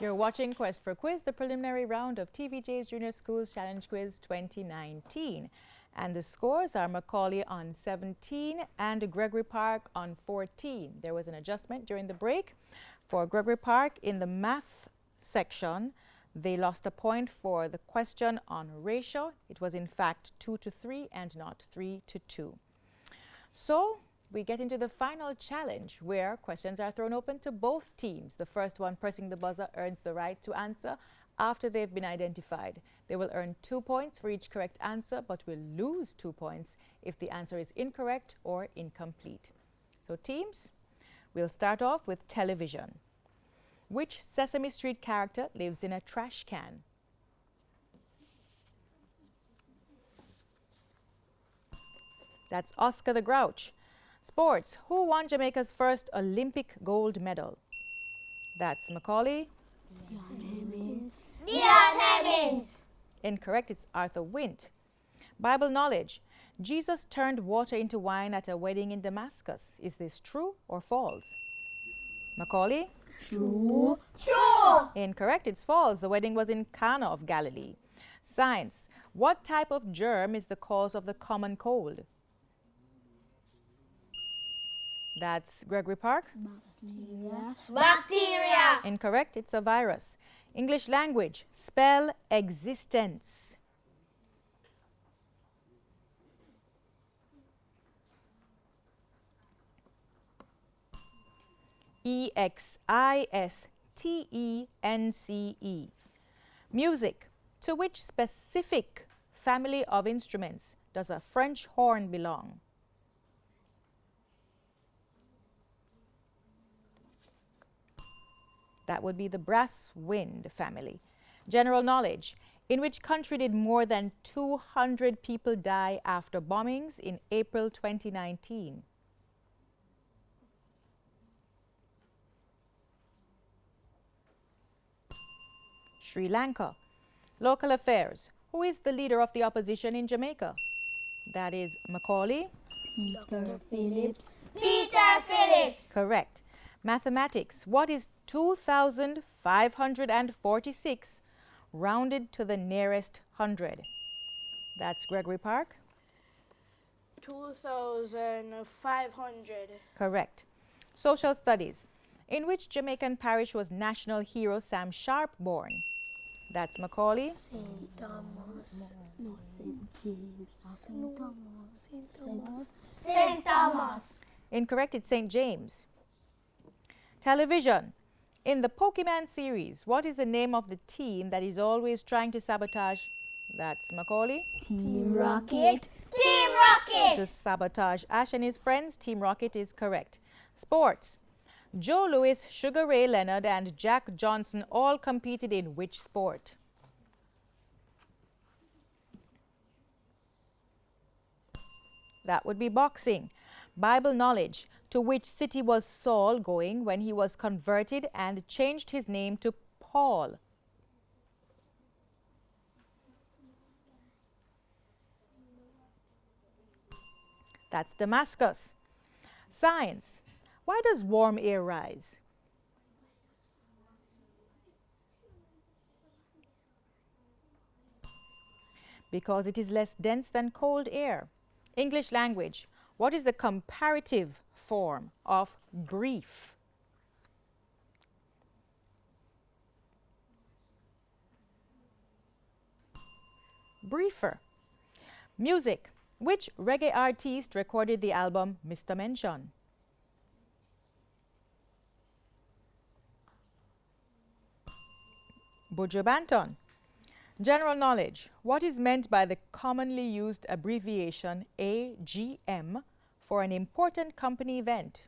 You're watching Quest for Quiz, the preliminary round of TVJ's Junior Schools Challenge Quiz 2019. And the scores are McCauley on 17 and Gregory Park on 14. There was an adjustment during the break. For Gregory Park, in the math section, they lost a point for the question on ratio. It was in fact 2-3 and not 3-2. So we get into the final challenge where questions are thrown open to both teams. The first one pressing the buzzer earns the right to answer after they've been identified. They will earn 2 points for each correct answer, but will lose 2 points if the answer is incorrect or incomplete. So teams, we'll start off with television. Which Sesame Street character lives in a trash can? That's Oscar the Grouch. Sports. Who won Jamaica's first Olympic gold medal? That's McCauley. Leon Hemmings. Incorrect. It's Arthur Wint. Bible knowledge. Jesus turned water into wine at a wedding in Damascus. Is this true or false? McCauley. True. True. Incorrect. It's false. The wedding was in Cana of Galilee. Science. What type of germ is the cause of the common cold? That's Gregory Park. Bacteria. Bacteria. Incorrect. It's a virus. English language. Spell existence. E-X-I-S-T-E-N-C-E. Music. To which specific family of instruments does a French horn belong? That would be the brass wind family. General knowledge. In which country did more than 200 people die after bombings in April 2019? Sri Lanka. Local affairs. Who is the leader of the opposition in Jamaica? That is McCauley. Peter Phillips. Peter Phillips. Correct. Mathematics. What is 2,546 rounded to the nearest hundred? That's Gregory Park. 2,500. Correct. Social studies. In which Jamaican parish was national hero Sam Sharp born? That's McCauley. St. Thomas. No, St. James. St. Thomas. St. Thomas. St. Thomas. Incorrect. It's St. James. Television. In the Pokemon series, what is the name of the team that is always trying to sabotage? That's McCauley. Team Rocket. Team Rocket. To sabotage Ash and his friends, Team Rocket is correct. Sports. Joe Louis, Sugar Ray Leonard, and Jack Johnson all competed in which sport? That would be boxing. Bible knowledge. To which city was Saul going when he was converted and changed his name to Paul? That's Damascus. Science. Why does warm air rise? Because it is less dense than cold air. English language. What is the comparative form of brief? Briefer. Music. Which reggae artist recorded the album Mr. Mention? Buju Banton. General knowledge. What is meant by the commonly used abbreviation AGM for an important company event?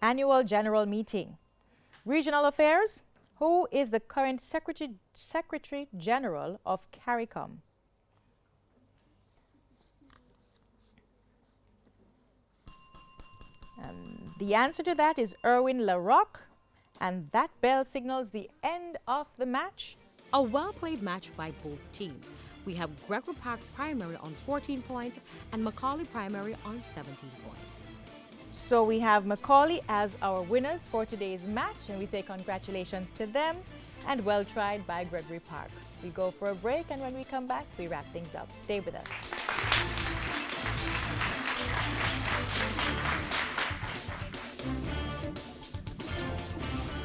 Annual General Meeting. Regional Affairs. Who is the current Secretary General of CARICOM? The answer to that is Erwin LaRocque, and that bell signals the end of the match. A well-played match by both teams. We have Gregory Park Primary on 14 points and McCauley Primary on 17 points. So we have McCauley as our winners for today's match, and we say congratulations to them and well tried by Gregory Park. We go for a break, and when we come back, we wrap things up. Stay with us.